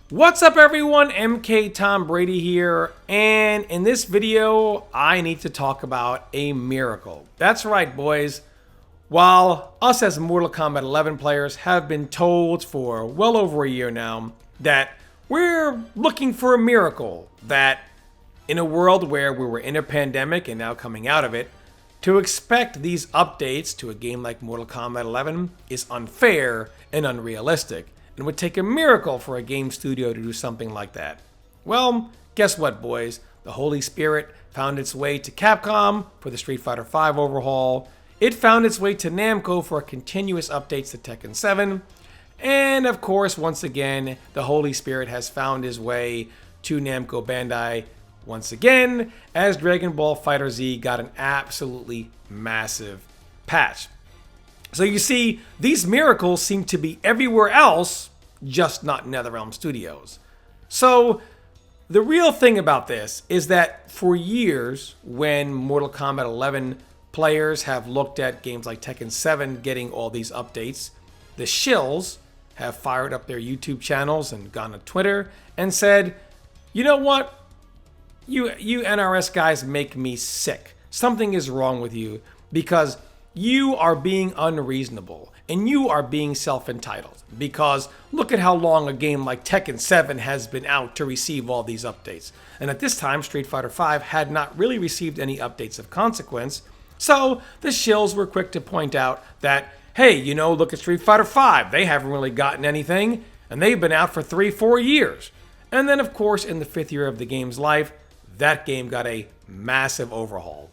What's up everyone, MK Tom Brady here, and in this video I need to talk about a miracle. That's right boys, while us as Mortal Kombat 11 players have been told for well over a year now that we're looking for a miracle, that in a world where we were in a pandemic and now coming out of it, to expect these updates to a game like Mortal Kombat 11 is unfair and unrealistic. It would take a miracle for a game studio to do something like that. Well, guess what, boys? The Holy Spirit found its way to Capcom for the Street Fighter V overhaul. It found its way to Namco for continuous updates to Tekken 7. And of course, once again, the Holy Spirit has found his way to Namco Bandai once again, as Dragon Ball FighterZ got an absolutely massive patch. So you see, these miracles seem to be everywhere else, just not in NetherRealm Studios. So the real thing about this is that for years, when Mortal Kombat 11 players have looked at games like Tekken 7 getting all these updates, the shills have fired up their YouTube channels and gone to Twitter and said, you know what? You NRS guys make me sick. Something is wrong with you because you are being unreasonable and you are being self-entitled, because look at how long a game like Tekken 7 has been out to receive all these updates. And at this time, Street Fighter V had not really received any updates of consequence. So the shills were quick to point out that, hey, you know, look at Street Fighter V. They haven't really gotten anything and they've been out for 3-4 years. And then of course, in the 5th year of the game's life, that game got a massive overhaul.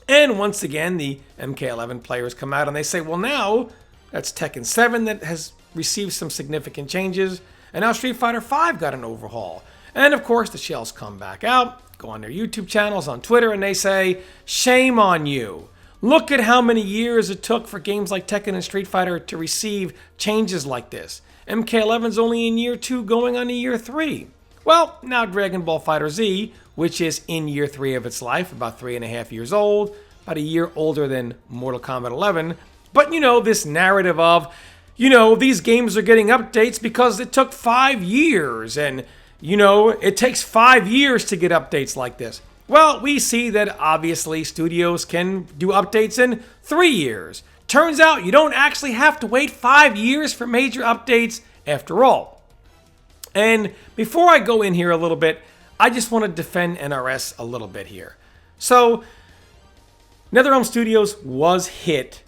And once again, the MK11 players come out and they say, well, now that's Tekken 7 that has received some significant changes, and now Street Fighter V got an overhaul. And of course, the shells come back out, go on their YouTube channels, on Twitter, and they say, shame on you. Look at how many years it took for games like Tekken and Street Fighter to receive changes like this. MK11's only in year 2 going on to year 3. Well, now Dragon Ball FighterZ, which is in year 3 of its life, about 3.5 years old, about a year older than Mortal Kombat 11. But you know, this narrative of, you know, these games are getting updates because it took 5 years and, you know, it takes 5 years to get updates like this. Well, we see that obviously studios can do updates in 3 years. Turns out you don't actually have to wait 5 years for major updates after all. And before I go in here a little bit, I just want to defend NRS a little bit here. So, NetherRealm Studios was hit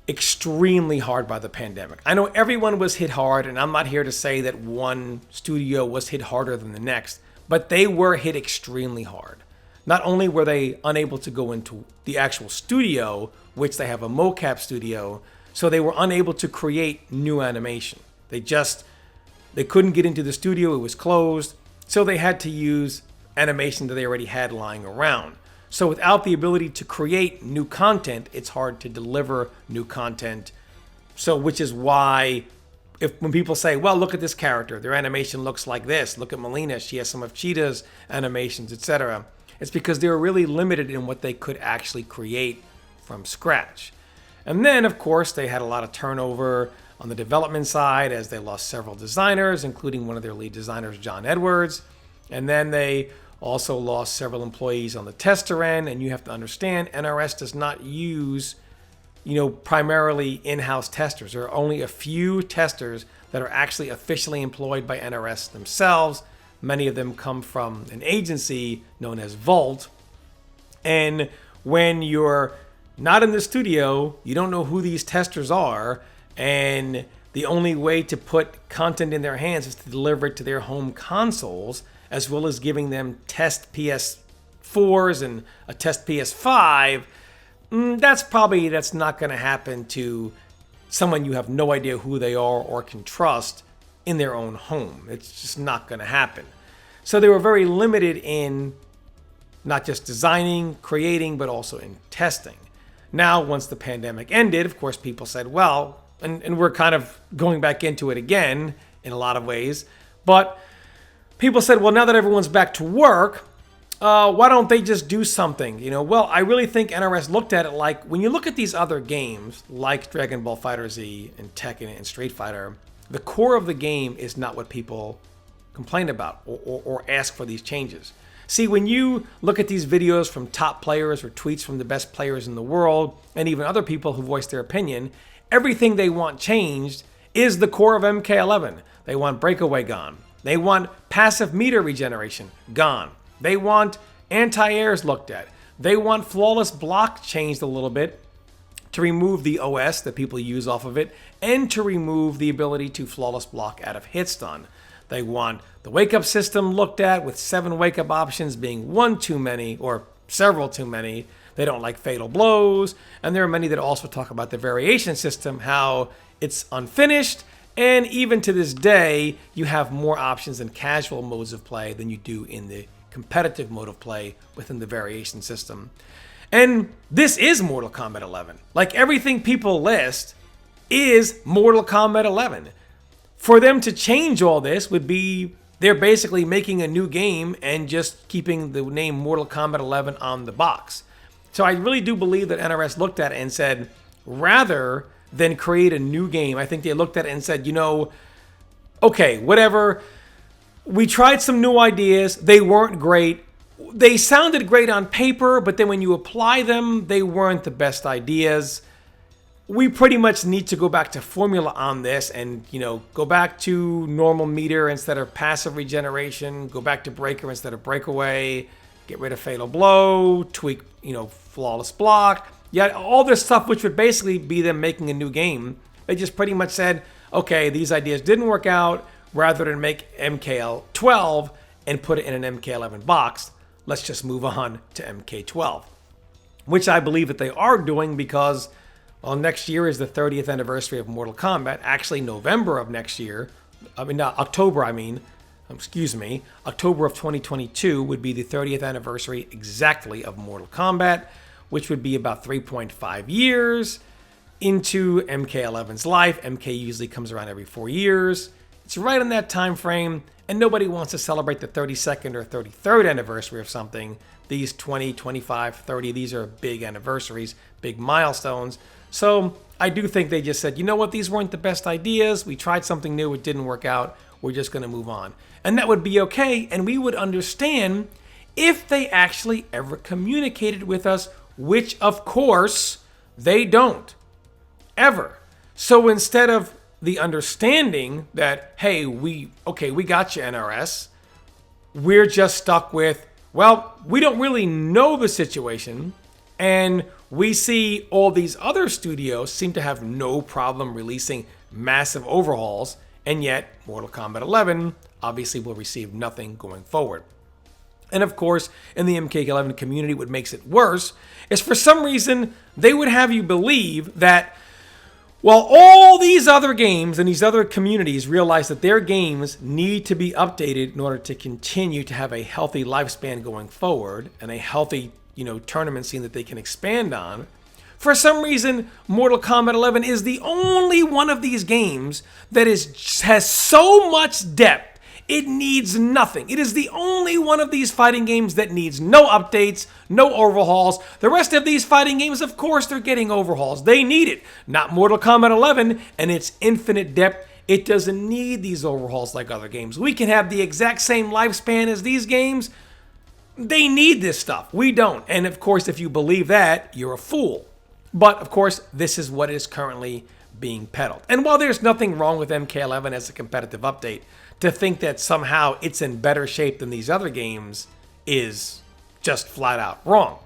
extremely hard by the pandemic. I know everyone was hit hard, and I'm not here to say that one studio was hit harder than the next, but they were hit extremely hard. Not only were they unable to go into the actual studio, which they have a mocap studio, so they were unable to create new animation. They couldn't get into the studio, it was closed, so they had to use animation that they already had lying around. So without the ability to create new content, it's hard to deliver new content. So which is why when people say, well, look at this character, their animation looks like this, look at Melina, she has some of Cheetah's animations, etc. It's because they were really limited in what they could actually create from scratch. And then, of course, they had a lot of turnover on the development side as they lost several designers, including one of their lead designers, John Edwards. And then they also lost several employees on the tester end. And you have to understand, NRS does not use, you know, primarily in-house testers. There are only a few testers that are actually officially employed by NRS themselves. Many of them come from an agency known as Vault. And when you're not in the studio, you don't know who these testers are, and the only way to put content in their hands is to deliver it to their home consoles, as well as giving them test PS4s and a test PS5. That's not going to happen to someone you have no idea who they are or can trust in their own home. It's just not going to happen. So they were very limited in not just designing, creating, but also in testing. Now, once the pandemic ended, of course, people said, well, and we're kind of going back into it again in a lot of ways, but people said, well, now that everyone's back to work, why don't they just do something? You know, well, I really think NRS looked at it like, when you look at these other games, like Dragon Ball FighterZ and Tekken and Street Fighter, the core of the game is not what people complain about or ask for these changes. See, when you look at these videos from top players or tweets from the best players in the world, and even other people who voice their opinion, everything they want changed is the core of MK11. They want breakaway gone. They want passive meter regeneration gone. They want anti-airs looked at. They want flawless block changed a little bit to remove the OS that people use off of it and to remove the ability to flawless block out of hit stun. They want the wake-up system looked at with 7 wake-up options being one too many or several too many. They don't like fatal blows. And there are many that also talk about the variation system, how it's unfinished. And even to this day, you have more options in casual modes of play than you do in the competitive mode of play within the variation system. And this is Mortal Kombat 11. Like everything people list is Mortal Kombat 11. For them to change all this would be they're basically making a new game and just keeping the name Mortal Kombat 11 on the box. So I really do believe that NRS looked at it and said, rather than create a new game, I think they looked at it and said, you know, okay, whatever. We tried some new ideas. They weren't great. They sounded great on paper, but then when you apply them, they weren't the best ideas. We pretty much need to go back to formula on this and, you know, go back to normal meter instead of passive regeneration, go back to breaker instead of breakaway, get rid of fatal blow, tweak, you know, flawless block. Yeah, all this stuff, which would basically be them making a new game. They just pretty much said, okay, these ideas didn't work out. Rather than make MK12 and put it in an MK11 box, let's just move on to MK12, which I believe that they are doing because, well, next year is the 30th anniversary of Mortal Kombat. Actually, November of next year, October of 2022 would be the 30th anniversary exactly of Mortal Kombat, which would be about 3.5 years into MK11's life. MK usually comes around every 4 years. It's right in that time frame, and nobody wants to celebrate the 32nd or 33rd anniversary of something. These 20, 25, 30, these are big anniversaries, big milestones. So I do think they just said, you know what, these weren't the best ideas. We tried something new, it didn't work out. We're just going to move on. And that would be okay, and we would understand if they actually ever communicated with us, which of course they don't, ever. So instead of the understanding that, hey, we got you, NRS. We're just stuck with, well, we don't really know the situation, and we see all these other studios seem to have no problem releasing massive overhauls, and yet Mortal Kombat 11 obviously will receive nothing going forward. And of course, in the MK11 community, what makes it worse is for some reason they would have you believe that while all these other games and these other communities realize that their games need to be updated in order to continue to have a healthy lifespan going forward and a healthy, you know, tournament scene that they can expand on, for some reason, Mortal Kombat 11 is the only one of these games that has so much depth. It needs nothing. It is the only one of these fighting games that needs no updates, no overhauls. The rest of these fighting games, of course, they're getting overhauls. They need it. Not Mortal Kombat 11 and its infinite depth. It doesn't need these overhauls like other games. We can have the exact same lifespan as these games. They need this stuff. We don't. And of course, if you believe that, you're a fool. But of course, this is what is currently being peddled. And while there's nothing wrong with MK11 as a competitive update, to think that somehow it's in better shape than these other games is just flat out wrong.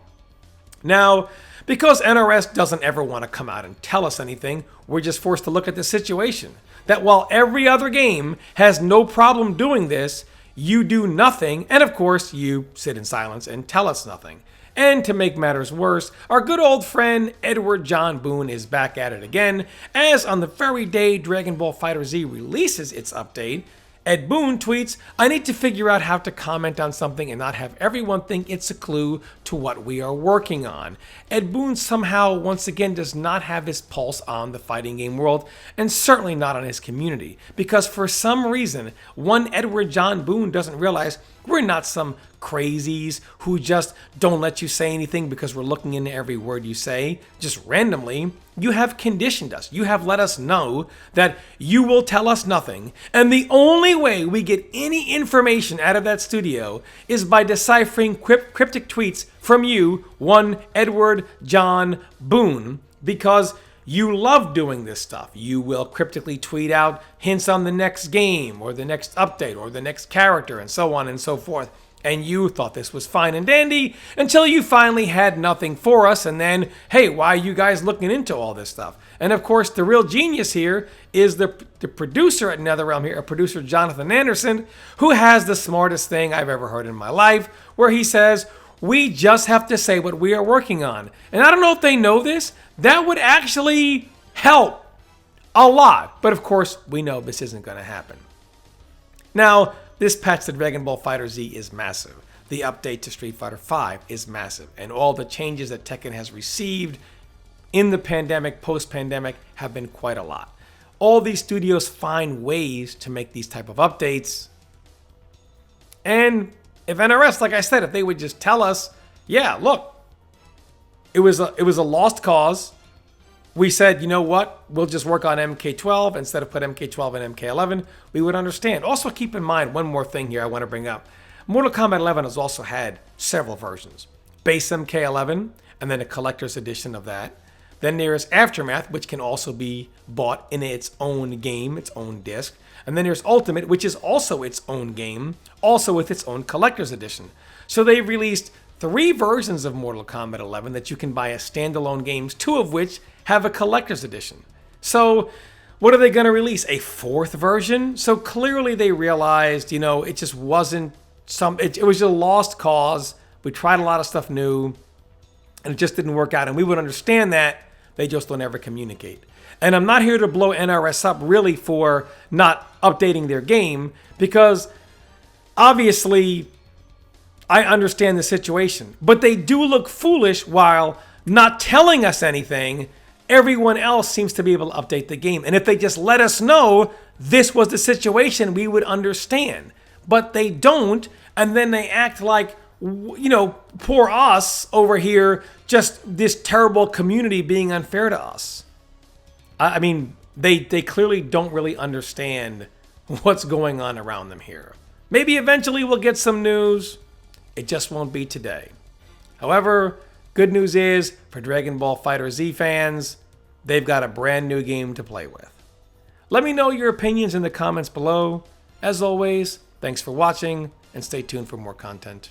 Now, because NRS doesn't ever want to come out and tell us anything, we're just forced to look at the situation. That while every other game has no problem doing this, you do nothing, and of course, you sit in silence and tell us nothing. And to make matters worse, our good old friend Edward John Boone is back at it again, as on the very day Dragon Ball FighterZ releases its update, Ed Boone tweets, I need to figure out how to comment on something and not have everyone think it's a clue to what we are working on. Ed Boone somehow, once again, does not have his pulse on the fighting game world, and certainly not on his community, because for some reason, one Edward John Boone doesn't realize we're not some crazies who just don't let you say anything because we're looking into every word you say, just randomly. you have conditioned us. You have let us know that you will tell us nothing. And the only way we get any information out of that studio is by deciphering cryptic tweets from you, one Edward John Boone, because you love doing this stuff. You will cryptically tweet out hints on the next game or the next update or the next character and so on and so forth. And you thought this was fine and dandy until you finally had nothing for us. And then, hey, why are you guys looking into all this stuff? And of course, the real genius here is the producer at NetherRealm here, a producer Jonathan Anderson, who has the smartest thing I've ever heard in my life, where he says, we just have to say what we are working on. And I don't know if they know this. That would actually help a lot. But of course, we know this isn't going to happen. Now, this patch to Dragon Ball FighterZ is massive. The update to Street Fighter V is massive. And all the changes that Tekken has received in the pandemic, post-pandemic, have been quite a lot. All these studios find ways to make these type of updates. And if NRS, like I said, if they would just tell us, yeah, look, it was a lost cause. We said, you know what, we'll just work on MK12 instead of put MK12 and MK11, we would understand. Also keep in mind one more thing here I want to bring up. Mortal Kombat 11 has also had several versions. Base MK11, and then a collector's edition of that. Then there is Aftermath, which can also be bought in its own game, its own disc. And then there's Ultimate, which is also its own game, also with its own collector's edition. So they've released 3 versions of Mortal Kombat 11 that you can buy as standalone games, 2 of which have a collector's edition. So what are they going to release? A 4th version? So clearly they realized, you know, it just wasn't it was a lost cause. We tried a lot of stuff new and it just didn't work out. And we would understand that. They just don't ever communicate. And I'm not here to blow NRS up really for not updating their game, because obviously I understand the situation. But they do look foolish while not telling us anything. Everyone else seems to be able to update the game. And if they just let us know this was the situation, we would understand. But they don't, and then they act like, you know, poor us over here, just this terrible community being unfair to us. I mean, they clearly don't really understand what's going on around them here. Maybe eventually we'll get some news. It just won't be today. However, good news is, for Dragon Ball FighterZ fans, they've got a brand new game to play with. Let me know your opinions in the comments below. As always, thanks for watching, and stay tuned for more content.